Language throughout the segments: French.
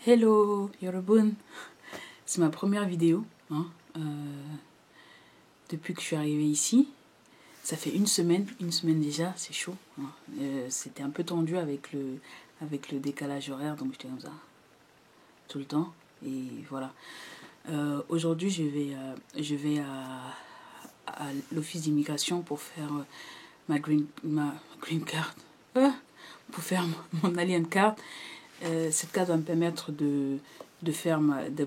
Hello, Yorobun. C'est ma première vidéo hein, depuis que je suis arrivée ici. Ça fait une semaine déjà, c'est chaud. Hein. C'était un peu tendu avec le décalage horaire, donc j'étais comme ça tout le temps. Et voilà. Aujourd'hui, je vais à l'office d'immigration pour faire ma green card. Pour faire mon alien card. Cette carte va me permettre de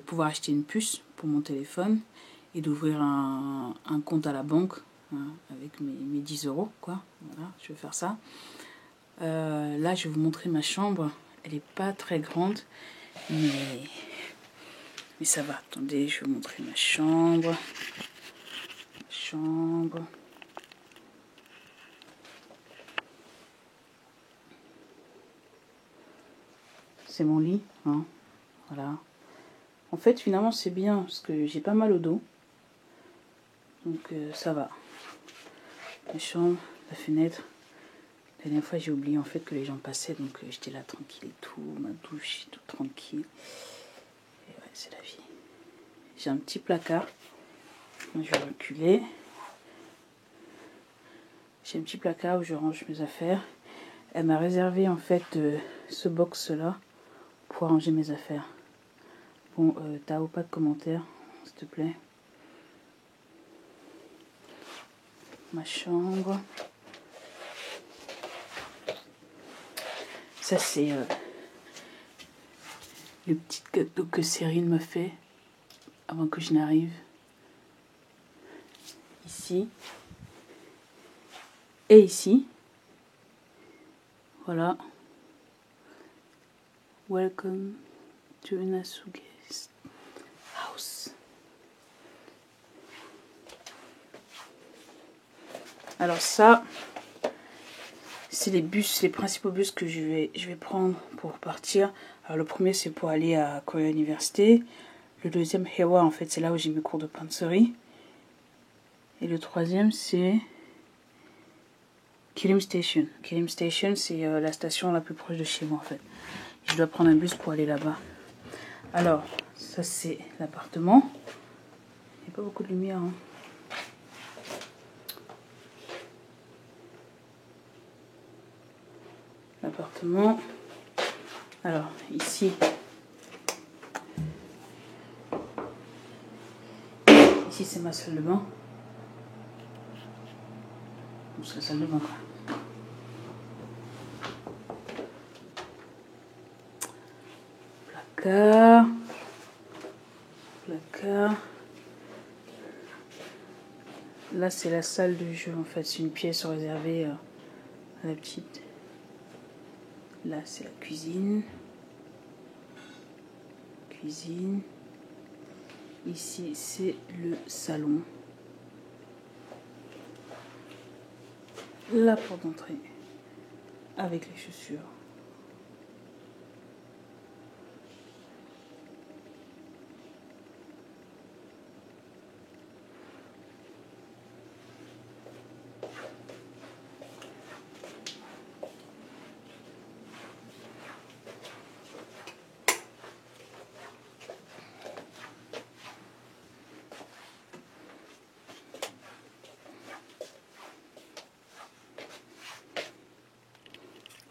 pouvoir acheter une puce pour mon téléphone et d'ouvrir un compte à la banque hein, avec mes 10 euros. Quoi. Voilà, je vais faire ça. Là, je vais vous montrer ma chambre. Elle n'est pas très grande, mais ça va. Attendez, je vais vous montrer ma chambre. C'est mon lit. Hein. Voilà. En fait, finalement, c'est bien parce que j'ai pas mal au dos. Donc, ça va. La chambre, la fenêtre. La dernière fois, j'ai oublié en fait que les gens passaient. Donc, j'étais là tranquille et tout. Ma douche, tout tranquille. Et ouais, c'est la vie. J'ai un petit placard. Donc, je vais reculer. J'ai un petit placard où je range mes affaires. Elle m'a réservé en fait ce box-là pour ranger mes affaires. Bon, t'as pas de commentaires, s'il te plaît. Ma chambre. Ça, c'est le petit gâteau que Cyrine m'a fait avant que je n'arrive. Ici. Et ici. Voilà. Welcome to Nasuge's house. Alors ça, c'est les principaux bus que je vais prendre pour partir. Alors le premier, c'est pour aller à Korea University. Le deuxième, Hewa, en fait, c'est là où j'ai mes cours de peinturerie. Et le troisième, c'est Kirim Station. Kirim Station, c'est la station la plus proche de chez moi, en fait. Je dois prendre un bus pour aller là-bas. Alors, ça, c'est l'appartement. Il n'y a pas beaucoup de lumière, hein. L'appartement. Alors, ici, c'est ma salle de bain. C'est la salle de bain, quoi. Placard. Là, c'est la salle de jeu, en fait. C'est une pièce réservée à la petite. Là, c'est la cuisine. Ici, c'est le salon. La porte d'entrée avec les chaussures.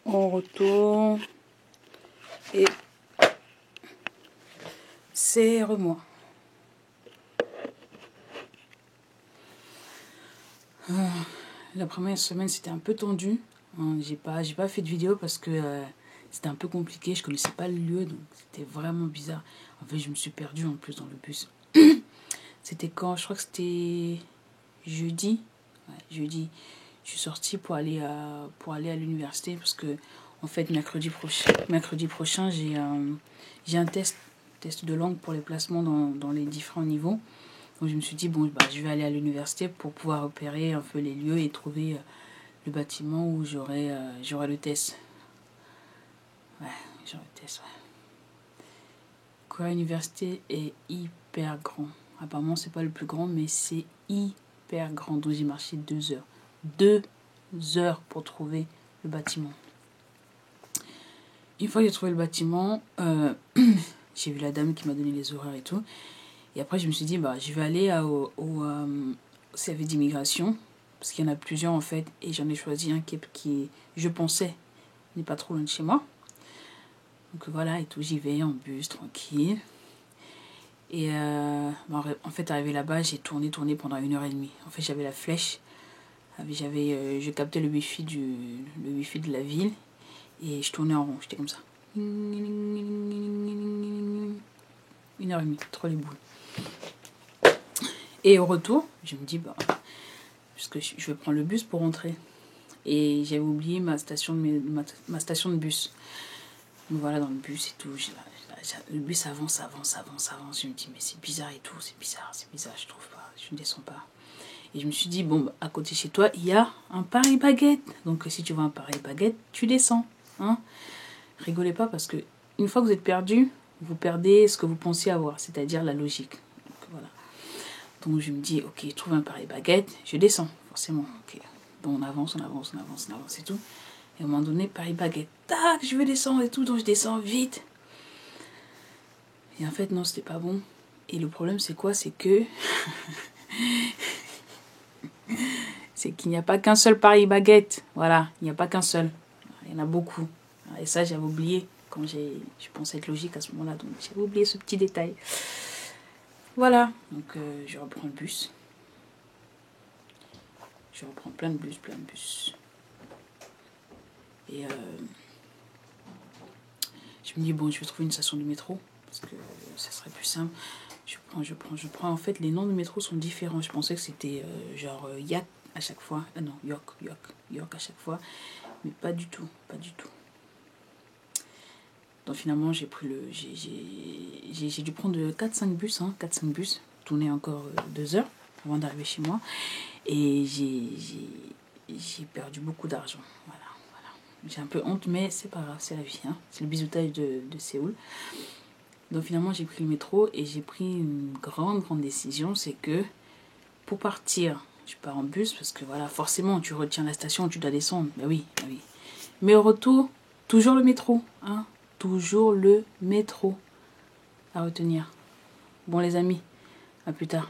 On retourne et serre-moi. La première semaine, c'était un peu tendu. J'ai pas fait de vidéo parce que c'était un peu compliqué. Je connaissais pas le lieu, donc c'était vraiment bizarre. En fait, je me suis perdue en plus dans le bus. C'était quand? Je crois que c'était jeudi. Ouais, jeudi. Je suis sortie pour aller à l'université parce que en fait mercredi prochain j'ai un test de langue pour les placements dans les différents niveaux. Donc je me suis dit bon je vais aller à l'université pour pouvoir repérer un peu les lieux et trouver le bâtiment où j'aurai le test. Ouais, j'aurai le test. Ouais. Korea Université est hyper grand. Apparemment c'est pas le plus grand mais c'est hyper grand. Donc j'ai marché 2 heures. 2 heures pour trouver le bâtiment. Une fois que j'ai trouvé le bâtiment, J'ai vu la dame qui m'a donné les horaires et tout. Et après, je me suis dit, bah, je vais aller au service d'immigration. Parce qu'il y en a plusieurs, en fait. Et j'en ai choisi un qui je pensais, n'est pas trop loin de chez moi. Donc voilà, et tout. J'y vais en bus, tranquille. Et en fait, arrivé là-bas, j'ai tourné pendant 1h30. En fait, j'avais la flèche. Je captais le wifi de la ville. Et je tournais en rond. J'étais comme ça. 1h30, trop les boules. Et au retour, je me dis, bah, parce que je vais prendre le bus pour rentrer. Et j'avais oublié ma station de bus. Donc voilà, dans le bus et tout, le bus avance. Je me dis, mais c'est bizarre et tout, c'est bizarre, je trouve pas, je ne descends pas. Et je me suis dit, bon, à côté de chez toi, il y a un Paris-Baguette. Donc si tu vois un Paris-Baguette, tu descends. Hein. Rigolez pas parce que une fois que vous êtes perdu, vous perdez ce que vous pensiez avoir, c'est-à-dire la logique. Donc voilà. Donc je me dis, ok, je trouve un Paris-Baguette, je descends, forcément. Ok. Donc on avance et tout. Et à un moment donné, Paris-Baguette, tac, je veux descendre et tout, donc je descends vite. Et en fait, non, c'était pas bon. Et le problème, c'est quoi? C'est que... c'est qu'il n'y a pas qu'un seul Paris-Baguette. Voilà, il n'y a pas qu'un seul. Il y en a beaucoup. Et ça, j'avais oublié quand je pensais être logique à ce moment-là. Donc, j'avais oublié ce petit détail. Voilà. Donc, je reprends le bus. Je reprends plein de bus. Et je me dis, bon, je vais trouver une station de métro. Parce que ça serait plus simple. Je prends. En fait, les noms de métro sont différents. Je pensais que c'était genre Yak à chaque fois. Non, York à chaque fois. Mais pas du tout. Donc finalement, j'ai dû prendre 4-5 bus. 4-5 bus. Tourner encore 2 heures avant d'arriver chez moi. Et j'ai perdu beaucoup d'argent. Voilà. J'ai un peu honte, mais c'est pas grave, c'est la vie. C'est le bisoutage de Séoul. Donc finalement, j'ai pris le métro et j'ai pris une grande décision. C'est que pour partir, je pars en bus parce que voilà, forcément, tu retiens la station, tu dois descendre. Ben oui. Mais au retour, toujours le métro. Toujours le métro à retenir. Bon les amis, à plus tard.